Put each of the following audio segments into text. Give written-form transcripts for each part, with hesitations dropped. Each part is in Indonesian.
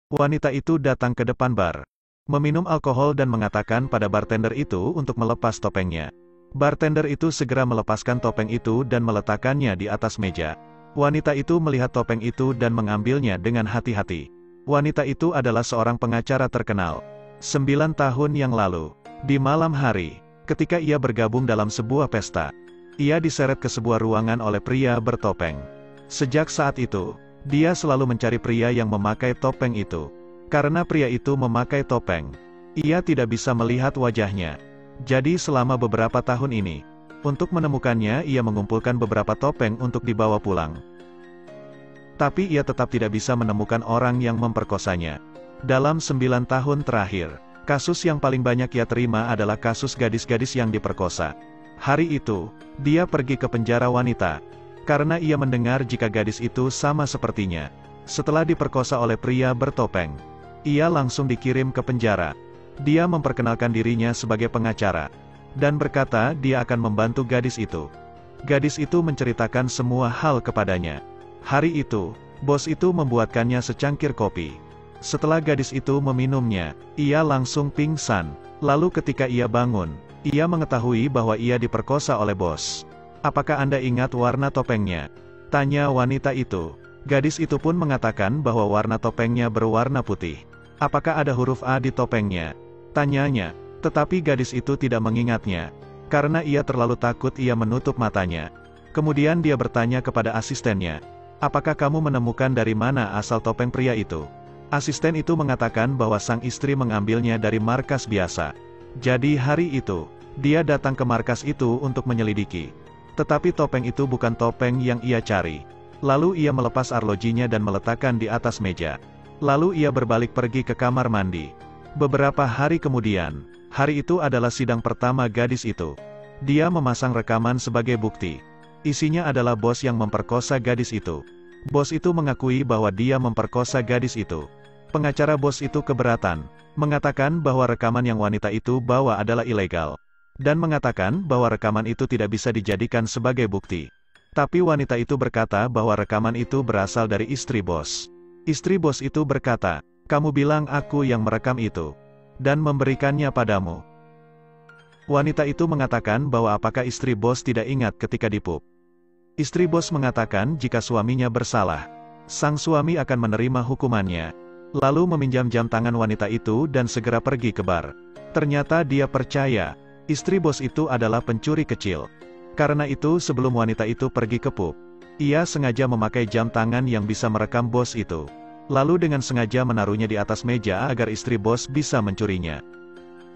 Wanita itu datang ke depan bar, meminum alkohol dan mengatakan pada bartender itu untuk melepas topengnya. Bartender itu segera melepaskan topeng itu dan meletakkannya di atas meja. Wanita itu melihat topeng itu dan mengambilnya dengan hati-hati. Wanita itu adalah seorang pengacara terkenal. 9 tahun yang lalu, di malam hari, ketika ia bergabung dalam sebuah pesta, ia diseret ke sebuah ruangan oleh pria bertopeng. Sejak saat itu, dia selalu mencari pria yang memakai topeng itu. Karena pria itu memakai topeng, ia tidak bisa melihat wajahnya. Jadi selama beberapa tahun ini, untuk menemukannya ia mengumpulkan beberapa topeng untuk dibawa pulang. Tapi ia tetap tidak bisa menemukan orang yang memperkosanya. Dalam 9 tahun terakhir, kasus yang paling banyak ia terima adalah kasus gadis-gadis yang diperkosa. Hari itu, dia pergi ke penjara wanita, karena ia mendengar jika gadis itu sama sepertinya. Setelah diperkosa oleh pria bertopeng, ia langsung dikirim ke penjara. Dia memperkenalkan dirinya sebagai pengacara, dan berkata dia akan membantu gadis itu. Gadis itu menceritakan semua hal kepadanya. Hari itu, bos itu membuatkannya secangkir kopi. Setelah gadis itu meminumnya, ia langsung pingsan. Lalu ketika ia bangun, ia mengetahui bahwa ia diperkosa oleh bos. "Apakah Anda ingat warna topengnya?" tanya wanita itu. Gadis itu pun mengatakan bahwa warna topengnya berwarna putih. "Apakah ada huruf A di topengnya?" tanyanya. Tetapi gadis itu tidak mengingatnya. Karena ia terlalu takut, ia menutup matanya. Kemudian dia bertanya kepada asistennya, "Apakah kamu menemukan dari mana asal topeng pria itu?" Asisten itu mengatakan bahwa sang istri mengambilnya dari markas biasa. Jadi hari itu, dia datang ke markas itu untuk menyelidiki. Tetapi topeng itu bukan topeng yang ia cari. Lalu ia melepas arlojinya dan meletakkan di atas meja. Lalu ia berbalik pergi ke kamar mandi. Beberapa hari kemudian, hari itu adalah sidang pertama gadis itu. Dia memasang rekaman sebagai bukti. Isinya adalah bos yang memperkosa gadis itu. Bos itu mengakui bahwa dia memperkosa gadis itu. Pengacara bos itu keberatan, mengatakan bahwa rekaman yang wanita itu bawa adalah ilegal, dan mengatakan bahwa rekaman itu tidak bisa dijadikan sebagai bukti. Tapi wanita itu berkata bahwa rekaman itu berasal dari istri bos. Istri bos itu berkata, "Kamu bilang aku yang merekam itu, dan memberikannya padamu." Wanita itu mengatakan bahwa apakah istri bos tidak ingat ketika dipub. Istri bos mengatakan jika suaminya bersalah, sang suami akan menerima hukumannya. Lalu meminjam jam tangan wanita itu dan segera pergi ke bar. Ternyata dia percaya, istri bos itu adalah pencuri kecil. Karena itu sebelum wanita itu pergi ke pub, ia sengaja memakai jam tangan yang bisa merekam bos itu. Lalu dengan sengaja menaruhnya di atas meja agar istri bos bisa mencurinya.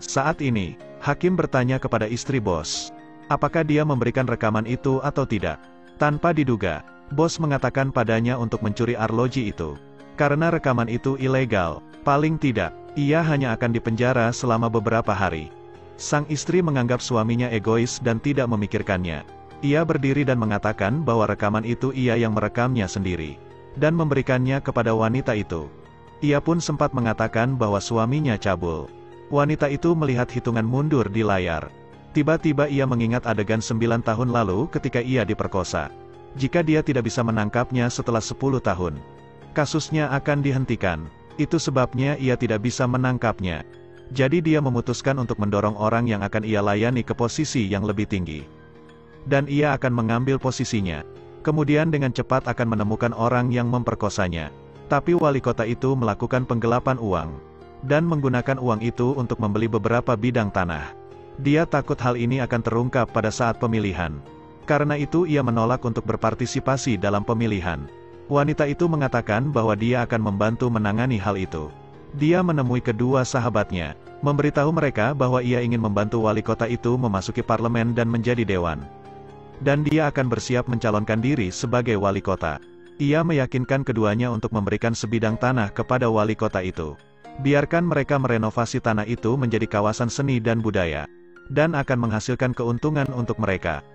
Saat ini, hakim bertanya kepada istri bos, apakah dia memberikan rekaman itu atau tidak. Tanpa diduga, bos mengatakan padanya untuk mencuri arloji itu. Karena rekaman itu ilegal, paling tidak, ia hanya akan dipenjara selama beberapa hari. Sang istri menganggap suaminya egois dan tidak memikirkannya. Ia berdiri dan mengatakan bahwa rekaman itu ia yang merekamnya sendiri, dan memberikannya kepada wanita itu. Ia pun sempat mengatakan bahwa suaminya cabul. Wanita itu melihat hitungan mundur di layar. Tiba-tiba ia mengingat adegan 9 tahun lalu ketika ia diperkosa. Jika dia tidak bisa menangkapnya setelah 10 tahun, kasusnya akan dihentikan. Itu sebabnya ia tidak bisa menangkapnya. Jadi dia memutuskan untuk mendorong orang yang akan ia layani ke posisi yang lebih tinggi. Dan ia akan mengambil posisinya. Kemudian dengan cepat akan menemukan orang yang memperkosanya. Tapi wali kota itu melakukan penggelapan uang, dan menggunakan uang itu untuk membeli beberapa bidang tanah. Dia takut hal ini akan terungkap pada saat pemilihan. Karena itu ia menolak untuk berpartisipasi dalam pemilihan. Wanita itu mengatakan bahwa dia akan membantu menangani hal itu. Dia menemui kedua sahabatnya, memberitahu mereka bahwa ia ingin membantu wali kota itu memasuki parlemen dan menjadi dewan. Dan dia akan bersiap mencalonkan diri sebagai wali kota. Ia meyakinkan keduanya untuk memberikan sebidang tanah kepada wali kota itu. Biarkan mereka merenovasi tanah itu menjadi kawasan seni dan budaya, dan akan menghasilkan keuntungan untuk mereka.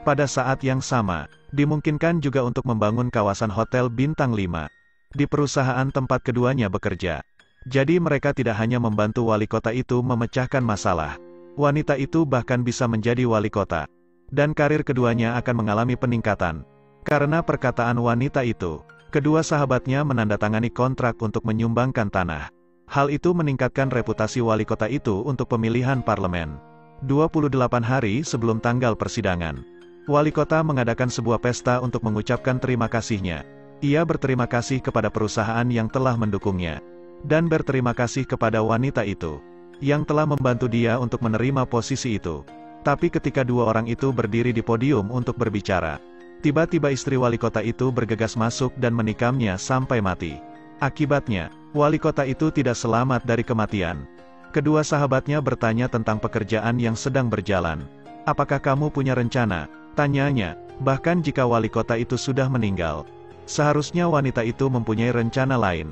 Pada saat yang sama, dimungkinkan juga untuk membangun kawasan hotel bintang 5 di perusahaan tempat keduanya bekerja. Jadi mereka tidak hanya membantu wali kota itu memecahkan masalah. Wanita itu bahkan bisa menjadi wali kota. Dan karir keduanya akan mengalami peningkatan. Karena perkataan wanita itu, Kedua sahabatnya menandatangani kontrak untuk menyumbangkan tanah. Hal itu meningkatkan reputasi wali kota itu untuk pemilihan parlemen. 28 hari sebelum tanggal persidangan, wali kota mengadakan sebuah pesta untuk mengucapkan terima kasihnya. Ia berterima kasih kepada perusahaan yang telah mendukungnya, dan berterima kasih kepada wanita itu, yang telah membantu dia untuk menerima posisi itu. Tapi ketika dua orang itu berdiri di podium untuk berbicara, tiba-tiba istri wali kota itu bergegas masuk dan menikamnya sampai mati. Akibatnya, wali kota itu tidak selamat dari kematian. Kedua sahabatnya bertanya tentang pekerjaan yang sedang berjalan. "Apakah kamu punya rencana?" tanyanya. Bahkan jika wali kota itu sudah meninggal, seharusnya wanita itu mempunyai rencana lain.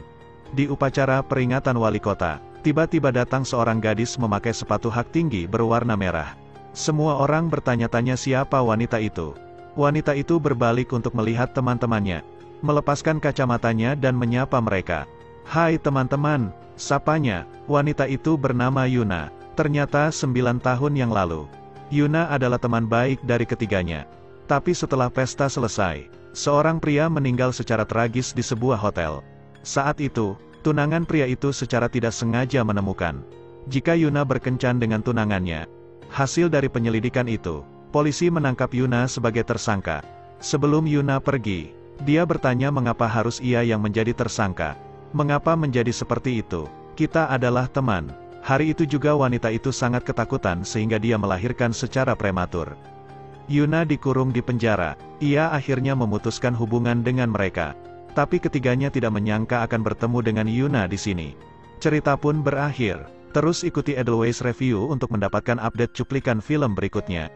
Di upacara peringatan wali kota, tiba-tiba datang seorang gadis memakai sepatu hak tinggi berwarna merah. Semua orang bertanya-tanya siapa wanita itu. Wanita itu berbalik untuk melihat teman-temannya, melepaskan kacamatanya dan menyapa mereka. "Hai teman-teman," sapanya. Wanita itu bernama Yuna. Ternyata 9 tahun yang lalu, Yuna adalah teman baik dari ketiganya. Tapi setelah pesta selesai, seorang pria meninggal secara tragis di sebuah hotel. Saat itu, tunangan pria itu secara tidak sengaja menemukan jika Yuna berkencan dengan tunangannya. Hasil dari penyelidikan itu, polisi menangkap Yuna sebagai tersangka. Sebelum Yuna pergi, dia bertanya mengapa harus ia yang menjadi tersangka. "Mengapa menjadi seperti itu? Kita adalah teman." Hari itu juga wanita itu sangat ketakutan sehingga dia melahirkan secara prematur. Yuna dikurung di penjara. Ia akhirnya memutuskan hubungan dengan mereka. Tapi ketiganya tidak menyangka akan bertemu dengan Yuna di sini. Cerita pun berakhir. Terus ikuti Edelweiss Review untuk mendapatkan update cuplikan film berikutnya.